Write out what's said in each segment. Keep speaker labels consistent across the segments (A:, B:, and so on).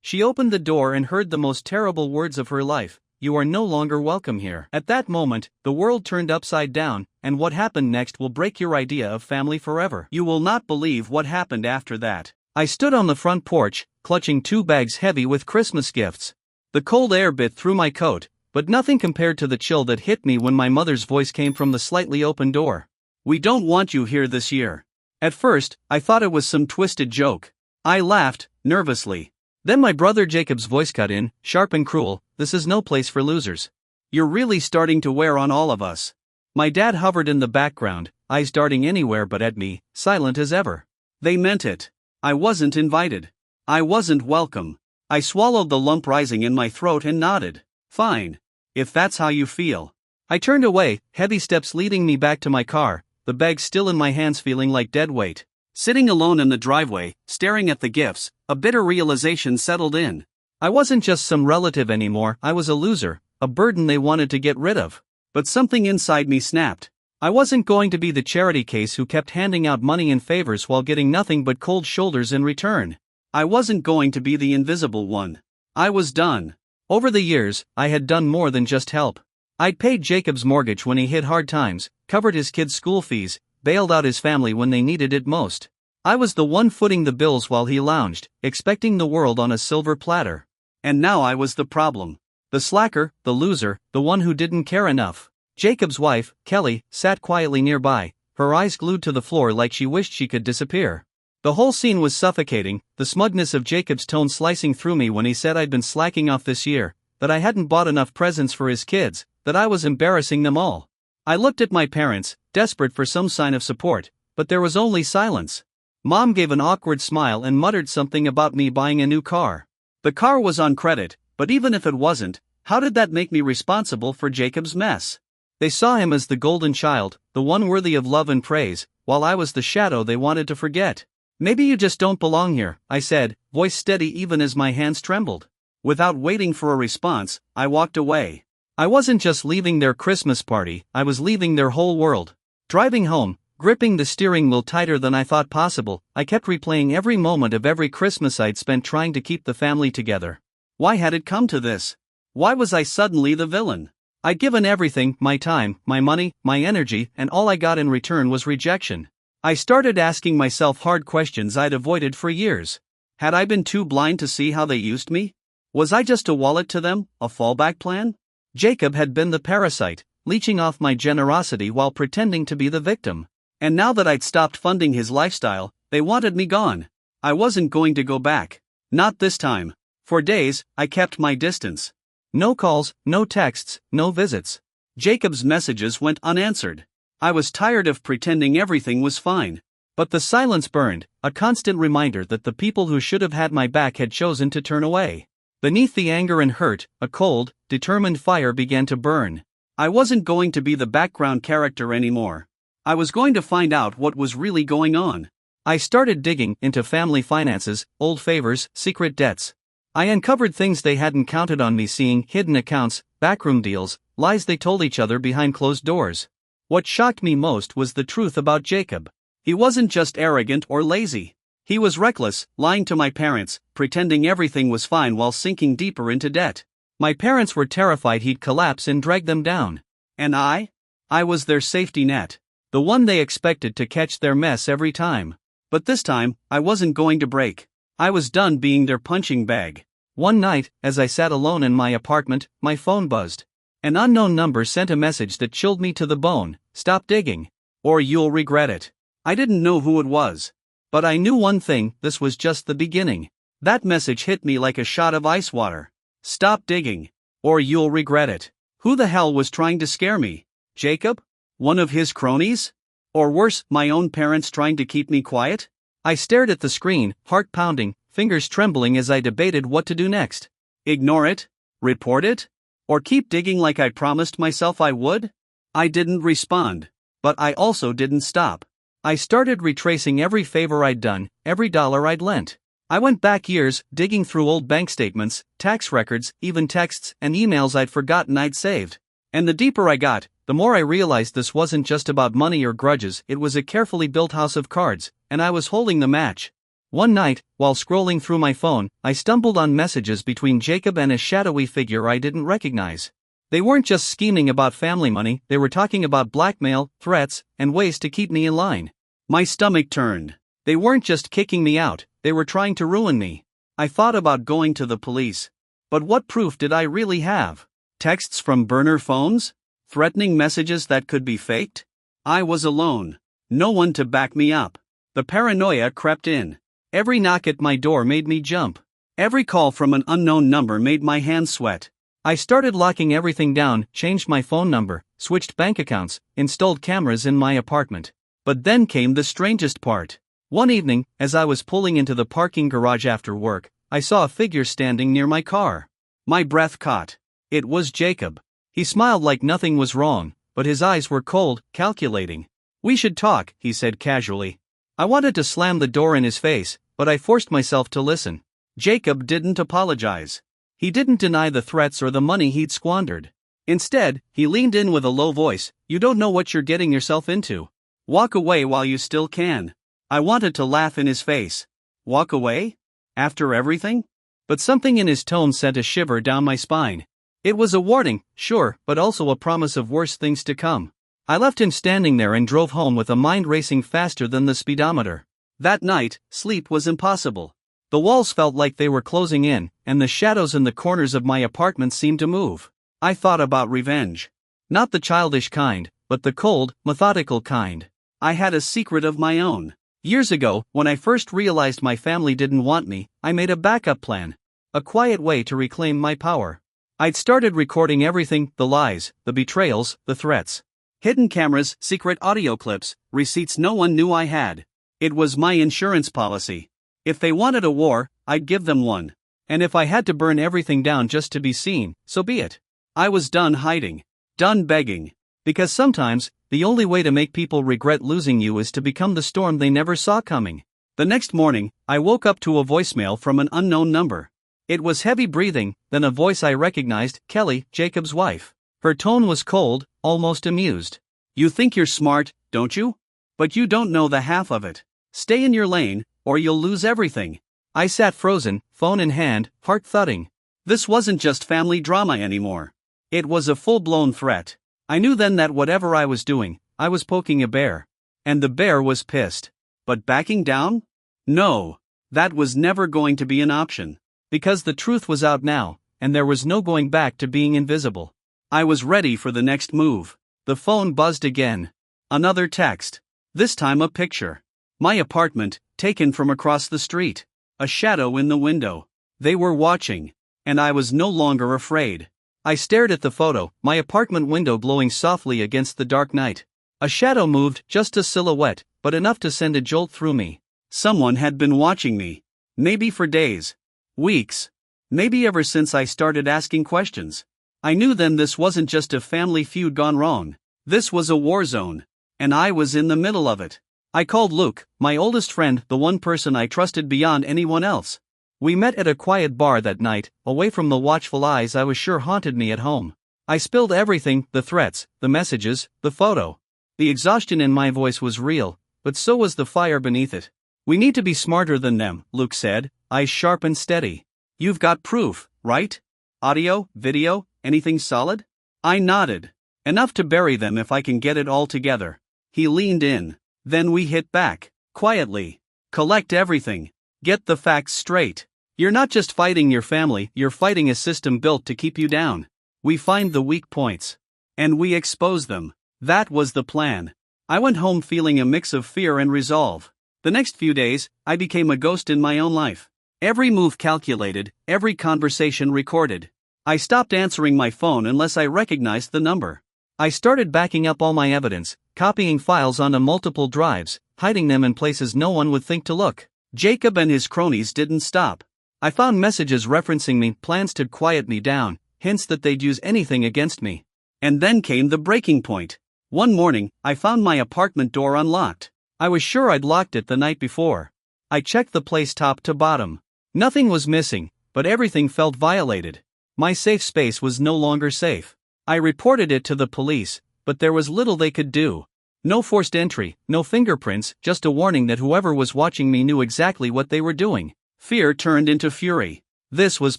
A: She opened the door and heard the most terrible words of her life: "You are no longer welcome here." At that moment, the world turned upside down, and what happened next will break your idea of family forever. You will not believe what happened after that. I stood on the front porch, clutching 2 bags heavy with Christmas gifts. The cold air bit through my coat, but nothing compared to the chill that hit me when my mother's voice came from the slightly open door. "We don't want you here this year." At first, I thought it was some twisted joke. I laughed, nervously. Then my brother Jacob's voice cut in, sharp and cruel: "This is no place for losers. You're really starting to wear on all of us." My dad hovered in the background, eyes darting anywhere but at me, silent as ever. They meant it. I wasn't invited. I wasn't welcome. I swallowed the lump rising in my throat and nodded. "Fine. If that's how you feel." I turned away, heavy steps leading me back to my car, the bag still in my hands feeling like dead weight. Sitting alone in the driveway, staring at the gifts, a bitter realization settled in. I wasn't just some relative anymore, I was a loser, a burden they wanted to get rid of. But something inside me snapped. I wasn't going to be the charity case who kept handing out money and favors while getting nothing but cold shoulders in return. I wasn't going to be the invisible one. I was done. Over the years, I had done more than just help. I'd paid Jacob's mortgage when he hit hard times, covered his kids' school fees, bailed out his family when they needed it most. I was the one footing the bills while he lounged, expecting the world on a silver platter. And now I was the problem. The slacker, the loser, the one who didn't care enough. Jacob's wife, Kelly, sat quietly nearby, her eyes glued to the floor like she wished she could disappear. The whole scene was suffocating, the smugness of Jacob's tone slicing through me when he said I'd been slacking off this year, that I hadn't bought enough presents for his kids, that I was embarrassing them all. I looked at my parents, desperate for some sign of support, but there was only silence. Mom gave an awkward smile and muttered something about me buying a new car. The car was on credit, but even if it wasn't, how did that make me responsible for Jacob's mess? They saw him as the golden child, the one worthy of love and praise, while I was the shadow they wanted to forget. "Maybe you just don't belong here," I said, voice steady even as my hands trembled. Without waiting for a response, I walked away. I wasn't just leaving their Christmas party, I was leaving their whole world. Driving home, gripping the steering wheel tighter than I thought possible, I kept replaying every moment of every Christmas I'd spent trying to keep the family together. Why had it come to this? Why was I suddenly the villain? I'd given everything, my time, my money, my energy, and all I got in return was rejection. I started asking myself hard questions I'd avoided for years. Had I been too blind to see how they used me? Was I just a wallet to them, a fallback plan? Jacob had been the parasite, leeching off my generosity while pretending to be the victim. And now that I'd stopped funding his lifestyle, they wanted me gone. I wasn't going to go back. Not this time. For days, I kept my distance. No calls, no texts, no visits. Jacob's messages went unanswered. I was tired of pretending everything was fine. But the silence burned, a constant reminder that the people who should have had my back had chosen to turn away. Beneath the anger and hurt, a cold, determined fire began to burn. I wasn't going to be the background character anymore. I was going to find out what was really going on. I started digging into family finances, old favors, secret debts. I uncovered things they hadn't counted on me seeing: hidden accounts, backroom deals, lies they told each other behind closed doors. What shocked me most was the truth about Jacob. He wasn't just arrogant or lazy. He was reckless, lying to my parents, pretending everything was fine while sinking deeper into debt. My parents were terrified he'd collapse and drag them down. And I was their safety net. The one they expected to catch their mess every time. But this time, I wasn't going to break. I was done being their punching bag. One night, as I sat alone in my apartment, my phone buzzed. An unknown number sent a message that chilled me to the bone: "Stop digging, or you'll regret it." I didn't know who it was. But I knew one thing: this was just the beginning. That message hit me like a shot of ice water. Stop digging, or you'll regret it. Who the hell was trying to scare me? Jacob? One of his cronies? Or worse, my own parents trying to keep me quiet? I stared at the screen, heart pounding, fingers trembling as I debated what to do next. Ignore it? Report it? Or keep digging like I promised myself I would? I didn't respond. But I also didn't stop. I started retracing every favor I'd done, every dollar I'd lent. I went back years, digging through old bank statements, tax records, even texts and emails I'd forgotten I'd saved. And the deeper I got, the more I realized this wasn't just about money or grudges, it was a carefully built house of cards, and I was holding the match. One night, while scrolling through my phone, I stumbled on messages between Jacob and a shadowy figure I didn't recognize. They weren't just scheming about family money, they were talking about blackmail, threats, and ways to keep me in line. My stomach turned. They weren't just kicking me out, they were trying to ruin me. I thought about going to the police. But what proof did I really have? Texts from burner phones? Threatening messages that could be faked? I was alone. No one to back me up. The paranoia crept in. Every knock at my door made me jump. Every call from an unknown number made my hands sweat. I started locking everything down, changed my phone number, switched bank accounts, installed cameras in my apartment. But then came the strangest part. One evening, as I was pulling into the parking garage after work, I saw a figure standing near my car. My breath caught. It was Jacob. He smiled like nothing was wrong, but his eyes were cold, calculating. "We should talk," he said casually. I wanted to slam the door in his face, but I forced myself to listen. Jacob didn't apologize. He didn't deny the threats or the money he'd squandered. Instead, he leaned in with a low voice. "You don't know what you're getting yourself into. Walk away while you still can." I wanted to laugh in his face. Walk away? After everything? But something in his tone sent a shiver down my spine. It was a warning, sure, but also a promise of worse things to come. I left him standing there and drove home with a mind racing faster than the speedometer. That night, sleep was impossible. The walls felt like they were closing in, and the shadows in the corners of my apartment seemed to move. I thought about revenge. Not the childish kind, but the cold, methodical kind. I had a secret of my own. Years ago, when I first realized my family didn't want me, I made a backup plan. A quiet way to reclaim my power. I'd started recording everything, the lies, the betrayals, the threats. Hidden cameras, secret audio clips, receipts no one knew I had. It was my insurance policy. If they wanted a war, I'd give them one. And if I had to burn everything down just to be seen, so be it. I was done hiding. Done begging. Because sometimes, the only way to make people regret losing you is to become the storm they never saw coming. The next morning, I woke up to a voicemail from an unknown number. It was heavy breathing, then a voice I recognized, Kelly, Jacob's wife. Her tone was cold, almost amused. "You think you're smart, don't you? But you don't know the half of it. Stay in your lane, or you'll lose everything." I sat frozen, phone in hand, heart thudding. This wasn't just family drama anymore. It was a full-blown threat. I knew then that whatever I was doing, I was poking a bear. And the bear was pissed. But backing down? No. That was never going to be an option. Because the truth was out now, and there was no going back to being invisible. I was ready for the next move. The phone buzzed again. Another text. This time a picture. My apartment, taken from across the street. A shadow in the window. They were watching. And I was no longer afraid. I stared at the photo, my apartment window glowing softly against the dark night. A shadow moved, just a silhouette, but enough to send a jolt through me. Someone had been watching me. Maybe for days. Weeks. Maybe ever since I started asking questions. I knew then this wasn't just a family feud gone wrong. This was a war zone. And I was in the middle of it. I called Luke, my oldest friend, the one person I trusted beyond anyone else. We met at a quiet bar that night, away from the watchful eyes I was sure haunted me at home. I spilled everything, the threats, the messages, the photo. The exhaustion in my voice was real, but so was the fire beneath it. "We need to be smarter than them," Luke said, eyes sharp and steady. "You've got proof, right? Audio, video, anything solid?" I nodded. "Enough to bury them if I can get it all together." He leaned in. Then we hit back. Quietly. "Collect everything. Get the facts straight. You're not just fighting your family, you're fighting a system built to keep you down. We find the weak points. And we expose them." That was the plan. I went home feeling a mix of fear and resolve. The next few days, I became a ghost in my own life. Every move calculated, every conversation recorded. I stopped answering my phone unless I recognized the number. I started backing up all my evidence, copying files onto multiple drives, hiding them in places no one would think to look. Jacob and his cronies didn't stop. I found messages referencing me, plans to quiet me down, hints that they'd use anything against me. And then came the breaking point. One morning, I found my apartment door unlocked. I was sure I'd locked it the night before. I checked the place top to bottom. Nothing was missing, but everything felt violated. My safe space was no longer safe. I reported it to the police, but there was little they could do. No forced entry, no fingerprints, just a warning that whoever was watching me knew exactly what they were doing. Fear turned into fury. This was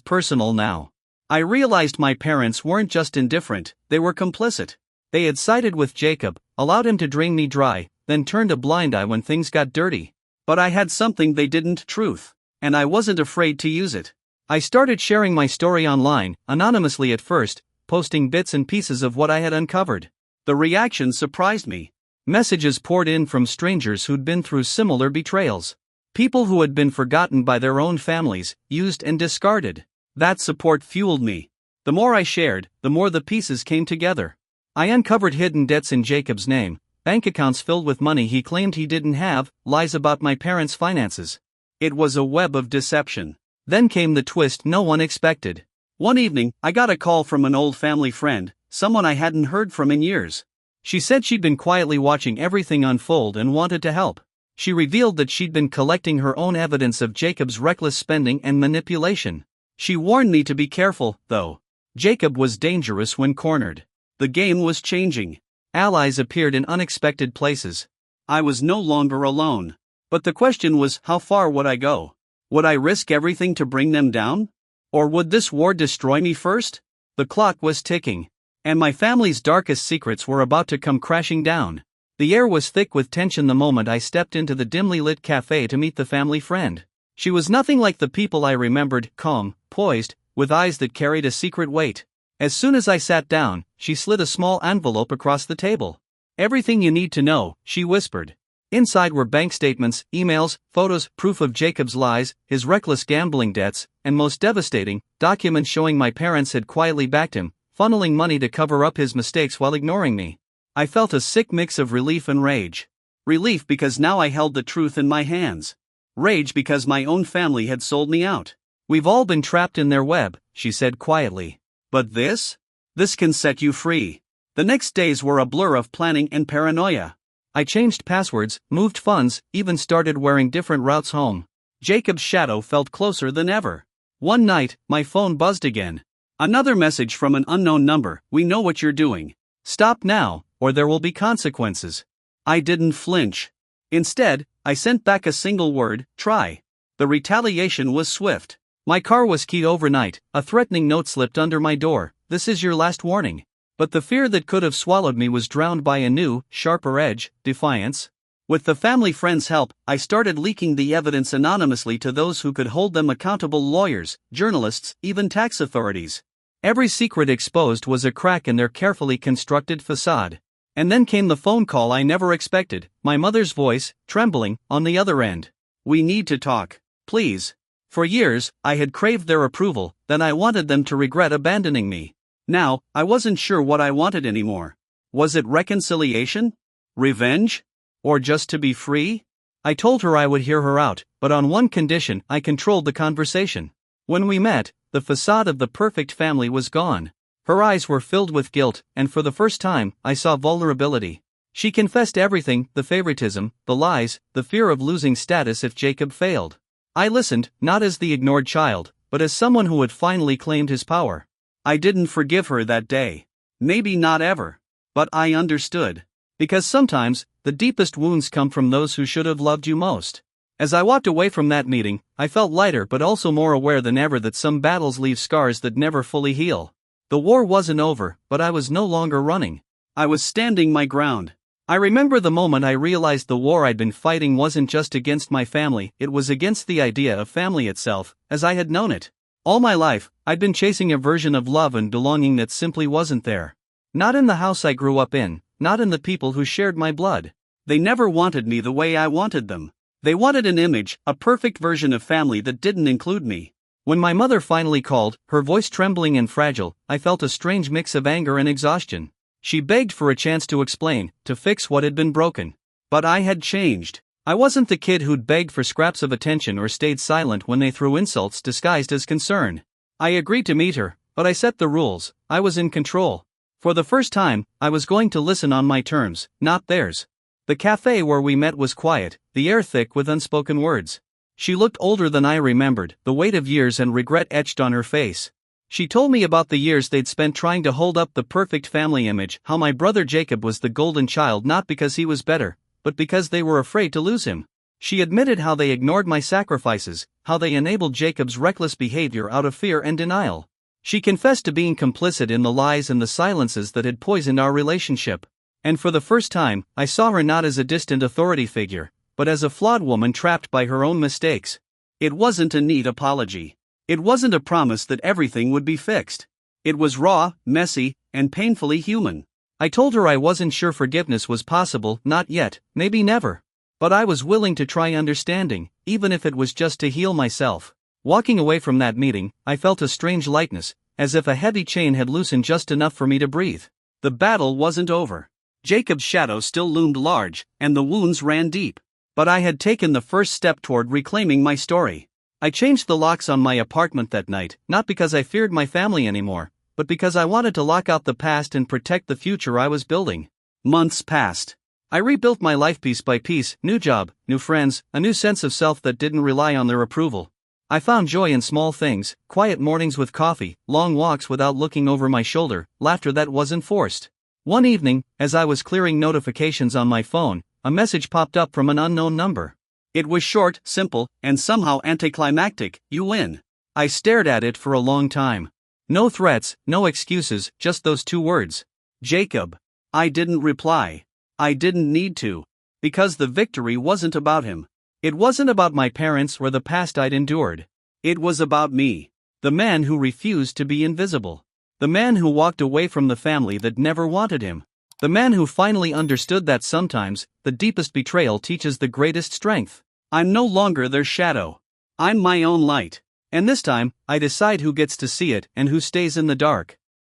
A: personal now. I realized my parents weren't just indifferent, they were complicit. They had sided with Jacob, allowed him to drain me dry, then turned a blind eye when things got dirty. But I had something they didn't, truth. And I wasn't afraid to use it. I started sharing my story online, anonymously at first, posting bits and pieces of what I had uncovered. The reaction surprised me. Messages poured in from strangers who'd been through similar betrayals. People who had been forgotten by their own families, used and discarded. That support fueled me. The more I shared, the more the pieces came together. I uncovered hidden debts in Jacob's name, bank accounts filled with money he claimed he didn't have, lies about my parents' finances. It was a web of deception. Then came the twist no one expected. One evening, I got a call from an old family friend, someone I hadn't heard from in years. She said she'd been quietly watching everything unfold and wanted to help. She revealed that she'd been collecting her own evidence of Jacob's reckless spending and manipulation. She warned me to be careful, though. Jacob was dangerous when cornered. The game was changing. Allies appeared in unexpected places. I was no longer alone. But the question was, how far would I go? Would I risk everything to bring them down? Or would this war destroy me first? The clock was ticking. And my family's darkest secrets were about to come crashing down. The air was thick with tension the moment I stepped into the dimly lit cafe to meet the family friend. She was nothing like the people I remembered, calm, poised, with eyes that carried a secret weight. As soon as I sat down, she slid a small envelope across the table. "Everything you need to know," she whispered. Inside were bank statements, emails, photos, proof of Jacob's lies, his reckless gambling debts, and most devastating, documents showing my parents had quietly backed him, funneling money to cover up his mistakes while ignoring me. I felt a sick mix of relief and rage. Relief because now I held the truth in my hands. Rage because my own family had sold me out. "We've all been trapped in their web," she said quietly. "But this? This can set you free." The next days were a blur of planning and paranoia. I changed passwords, moved funds, even started wearing different routes home. Jacob's shadow felt closer than ever. One night, my phone buzzed again. Another message from an unknown number: "We know what you're doing. Stop now, or there will be consequences." I didn't flinch. Instead, I sent back a single word: "Try." The retaliation was swift. My car was keyed overnight, a threatening note slipped under my door: "This is your last warning." But the fear that could have swallowed me was drowned by a new, sharper edge: defiance. With the family friend's help, I started leaking the evidence anonymously to those who could hold them accountable: lawyers, journalists, even tax authorities. Every secret exposed was a crack in their carefully constructed facade. And then came the phone call I never expected, my mother's voice, trembling, on the other end. "We need to talk. Please." For years, I had craved their approval, then I wanted them to regret abandoning me. Now, I wasn't sure what I wanted anymore. Was it reconciliation? Revenge? Or just to be free? I told her I would hear her out, but on one condition: I controlled the conversation. When we met, the facade of the perfect family was gone. Her eyes were filled with guilt, and for the first time, I saw vulnerability. She confessed everything: the favoritism, the lies, the fear of losing status if Jacob failed. I listened, not as the ignored child, but as someone who had finally claimed his power. I didn't forgive her that day. Maybe not ever. But I understood. Because sometimes, the deepest wounds come from those who should have loved you most. As I walked away from that meeting, I felt lighter but also more aware than ever that some battles leave scars that never fully heal. The war wasn't over, but I was no longer running. I was standing my ground. I remember the moment I realized the war I'd been fighting wasn't just against my family, it was against the idea of family itself, as I had known it. All my life, I'd been chasing a version of love and belonging that simply wasn't there. Not in the house I grew up in, not in the people who shared my blood. They never wanted me the way I wanted them. They wanted an image, a perfect version of family that didn't include me. When my mother finally called, her voice trembling and fragile, I felt a strange mix of anger and exhaustion. She begged for a chance to explain, to fix what had been broken. But I had changed. I wasn't the kid who'd begged for scraps of attention or stayed silent when they threw insults disguised as concern. I agreed to meet her, but I set the rules. I was in control. For the first time, I was going to listen on my terms, not theirs. The cafe where we met was quiet, the air thick with unspoken words. She looked older than I remembered, the weight of years and regret etched on her face. She told me about the years they'd spent trying to hold up the perfect family image, how my brother Jacob was the golden child not because he was better, but because they were afraid to lose him. She admitted how they ignored my sacrifices, how they enabled Jacob's reckless behavior out of fear and denial. She confessed to being complicit in the lies and the silences that had poisoned our relationship. And for the first time, I saw her not as a distant authority figure, but as a flawed woman trapped by her own mistakes. It wasn't a neat apology. It wasn't a promise that everything would be fixed. It was raw, messy, and painfully human. I told her I wasn't sure forgiveness was possible, not yet, maybe never. But I was willing to try understanding, even if it was just to heal myself. Walking away from that meeting, I felt a strange lightness, as if a heavy chain had loosened just enough for me to breathe. The battle wasn't over. Jacob's shadow still loomed large, and the wounds ran deep. But I had taken the first step toward reclaiming my story. I changed the locks on my apartment that night, not because I feared my family anymore, but because I wanted to lock out the past and protect the future I was building. Months passed. I rebuilt my life piece by piece, new job, new friends, a new sense of self that didn't rely on their approval. I found joy in small things, quiet mornings with coffee, long walks without looking over my shoulder, laughter that wasn't forced. One evening, as I was clearing notifications on my phone, a message popped up from an unknown number. It was short, simple, and somehow anticlimactic. "You win." I stared at it for a long time. No threats, no excuses, just those two words. Jacob. I didn't reply. I didn't need to. Because the victory wasn't about him. It wasn't about my parents or the past I'd endured. It was about me. The man who refused to be invisible. The man who walked away from the family that never wanted him. The man who finally understood that sometimes, the deepest betrayal teaches the greatest strength. I'm no longer their shadow. I'm my own light. And this time, I decide who gets to see it and who stays in the dark.